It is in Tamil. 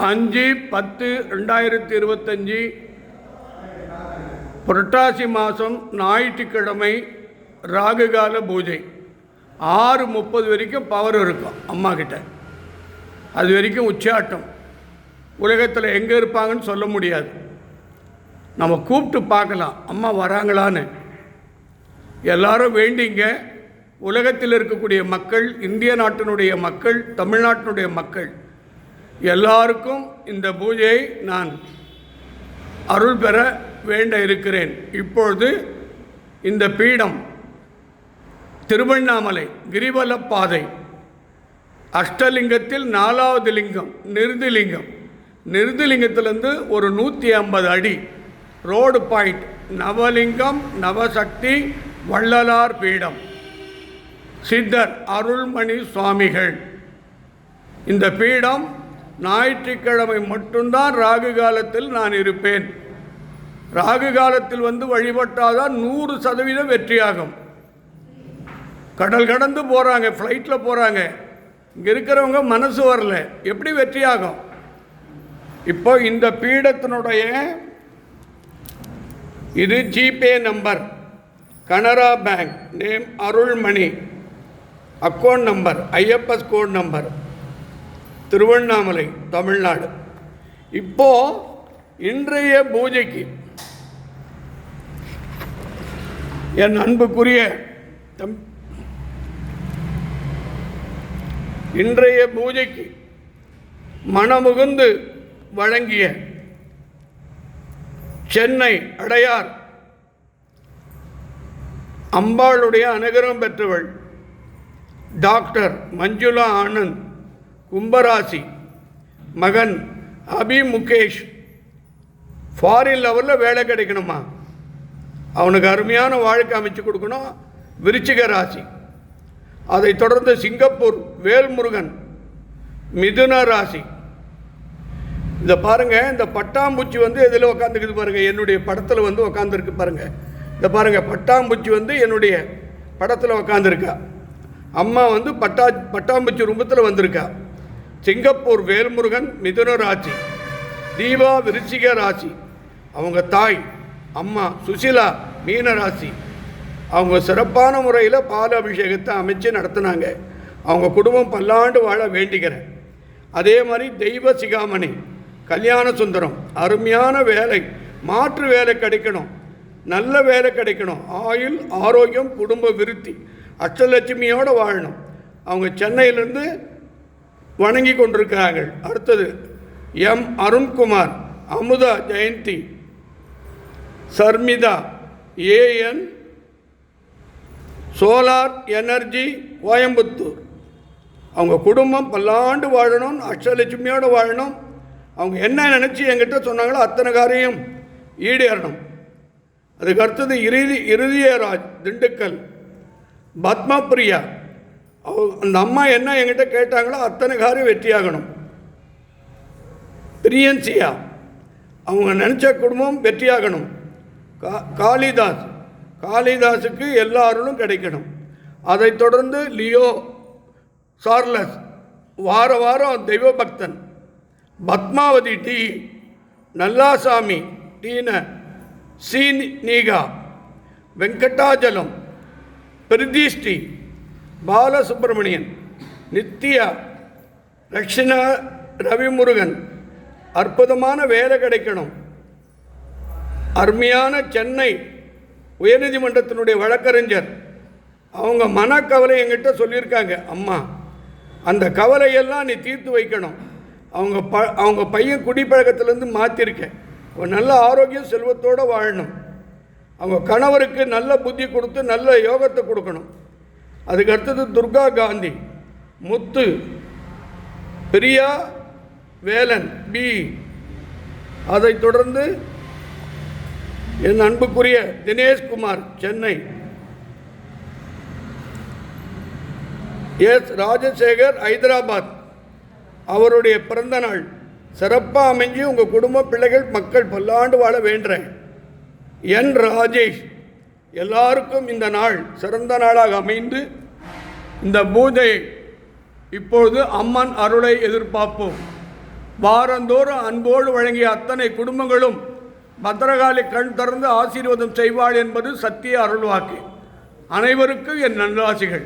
5/10/2025 புரட்டாசி மாதம் ஞாயிற்றுக்கிழமை ராகுகால பூஜை 6:30 வரைக்கும் பவர் இருக்கும் அம்மா கிட்ட. அது வரைக்கும் உச்சாட்டம். உலகத்தில் எங்கே இருப்பாங்கன்னு சொல்ல முடியாது. நம்ம கூப்பிட்டு பார்க்கலாம் அம்மா வராங்களான்னு. எல்லாரும் வேண்டிங்க. உலகத்தில் இருக்கக்கூடிய மக்கள், இந்திய நாட்டினுடைய மக்கள், தமிழ்நாட்டினுடைய மக்கள் எல்லாருக்கும் இந்த பூஜையை நான் அருள் பெற வேண்ட இருக்கிறேன். இப்பொழுது இந்த பீடம் திருவண்ணாமலை கிரிவல பாதை அஷ்டலிங்கத்தில் 4வது லிங்கம் நிருதிலிங்கம். நிருதிலிங்கத்திலேருந்து ஒரு 150 அடி ரோடு பாயிண்ட் நவலிங்கம் நவசக்தி வள்ளலார் பீடம் சித்தர் அருள்மணி சுவாமிகள். இந்த பீடம் ஞாயிற்றுக்கிழமை மட்டும்தான் ராகு காலத்தில் நான் இருப்பேன். ராகு காலத்தில் வழிபட்டாதான் 100% வெற்றியாகும். கடல் கடந்து போகிறாங்க, ஃப்ளைட்டில் போகிறாங்க. இங்கே இருக்கிறவங்க மனசு வரல, எப்படி வெற்றியாகும்? இப்போ இந்த பீடத்தினுடைய இது GPay number, Canara bank, name Arulmani, account number IFSC code number, Tiruvannamalai, Tamil Nadu. இப்போ இன்றைய பூஜைக்கு என் அன்புக்குரிய இன்றைய பூஜைக்கு மனமுகுந்து வழங்கிய சென்னை அடையார் அம்பாளுடைய அனுகிரகம் பெற்றவள் டாக்டர் மஞ்சுளா ஆனந்த், கும்பராசி, மகன் அபி முகேஷ். ஃபாரின் லெவலில் வேலை கிடைக்கணுமா, அவனுக்கு அருமையான வாழ்க்கை அமைச்சு கொடுக்கணும். விருச்சிக ராசி. அதை தொடர்ந்து சிங்கப்பூர் வேல்முருகன், மிதுன ராசி. இதை பாருங்கள், இந்த பட்டாம்பூச்சி எதில் உக்காந்துக்குது பாருங்கள், என்னுடைய படத்தில் உக்காந்துருக்கு பாருங்கள். இதை பாருங்கள், பட்டாம்பூச்சி என்னுடைய படத்தில் உக்காந்துருக்கா. அம்மா பட்டாம்பூச்சி ரூபத்தில் வந்திருக்கா. சிங்கப்பூர் வேல்முருகன் மிதுன ராசி, தீபா விருச்சிக ராசி. அவங்க தாய் அம்மா சுசிலா மீன ராசி. அவங்க சிறப்பான முறையில் பால் அபிஷேகத்தை அமைச்சு நடத்தினாங்க. அவங்க குடும்பம் பல்லாண்டு வாழ வேண்டிக்கிறேன். அதே மாதிரி தெய்வ சிகாமணி கல்யாண சுந்தரம், அருமையான வேலை, மாற்று வேலை கிடைக்கணும், நல்ல வேலை கிடைக்கணும், ஆயுள் ஆரோக்கியம் குடும்ப விருத்தி, அஷ்டலட்சுமியோடு வாழணும். அவங்க சென்னையிலேருந்து வணங்கி கொண்டிருக்கிறார்கள். அடுத்தது M Arunkumar, Amudha Jayanthi, Sharmitha, AN solar energy Coimbatore. அவங்க குடும்பம் பல்லாண்டு வாழணும், அஷ்டலட்சுமியோடு வாழணும். அவங்க என்ன நினச்சி என்கிட்ட சொன்னாங்களோ அத்தனை காரியம் ஈடேறணும். அதுக்கு அடுத்தது இறுதியராஜ் திண்டுக்கல், பத்மபிரியா. அந்த அம்மா என்ன என்கிட்ட கேட்டாங்களோ அத்தனை காரியம் வெற்றியாகணும். பிரியன்சியா, அவங்க நினச்ச குடும்பம் வெற்றியாகணும். காளிதாஸுக்கு எல்லா அருளும் கிடைக்கணும். அதைத் தொடர்ந்து லியோ சார்லஸ், வாரம் தெய்வ பக்தன், பத்மாவதி டி, நல்லாசாமி டீன, சி நீகா, வெங்கடாஜலம், பிரதிஷ்டி, பாலசுப்ரமணியன், நித்யா, லக்ஷ்மண, ரவிமுருகன். அற்புதமான வேலை கிடைக்கணும். அருமையான சென்னை உயர்நீதிமன்றத்தினுடைய வழக்கறிஞர், அவங்க மனக்கவலை என்கிட்ட சொல்லியிருக்காங்க. அம்மா, அந்த கவலையெல்லாம் நீ தீர்த்து வைக்கணும். அவங்க பையன் குடிப்பழக்கத்திலேருந்து மாற்றிருக்கேன். ஒரு நல்ல ஆரோக்கியம் செல்வத்தோடு வாழணும். அவங்க கணவருக்கு நல்ல புத்தி கொடுத்து நல்ல யோகத்தை கொடுக்கணும். அதுக்கு அடுத்தது துர்கா காந்தி, முத்து, பிரியா வேலன் பி. அதைத் தொடர்ந்து என் அன்புக்குரிய தினேஷ்குமார் சென்னை, எஸ் ராஜசேகர் ஹைதராபாத். அவருடைய பிறந்த நாள் சிறப்பாக அமைஞ்சு உங்கள் குடும்ப பிள்ளைகள் மக்கள் பல்லாண்டு வாழ வேண்டுறேன். என் ராஜேஷ். எல்லாருக்கும் இந்த நாள் சிறந்த நாளாக அமைந்து இந்த பூஜை இப்பொழுது அம்மன் அருளை எதிர்பார்ப்போம். வாரந்தோறும் அன்போடு வழங்கிய அத்தனை குடும்பங்களும் பத்திரகாளி கண் திறந்து ஆசீர்வாதம் செய்வாள் என்பது சத்திய அருள்வாக்கு. அனைவருக்கும் என் நல்லாசிகள்.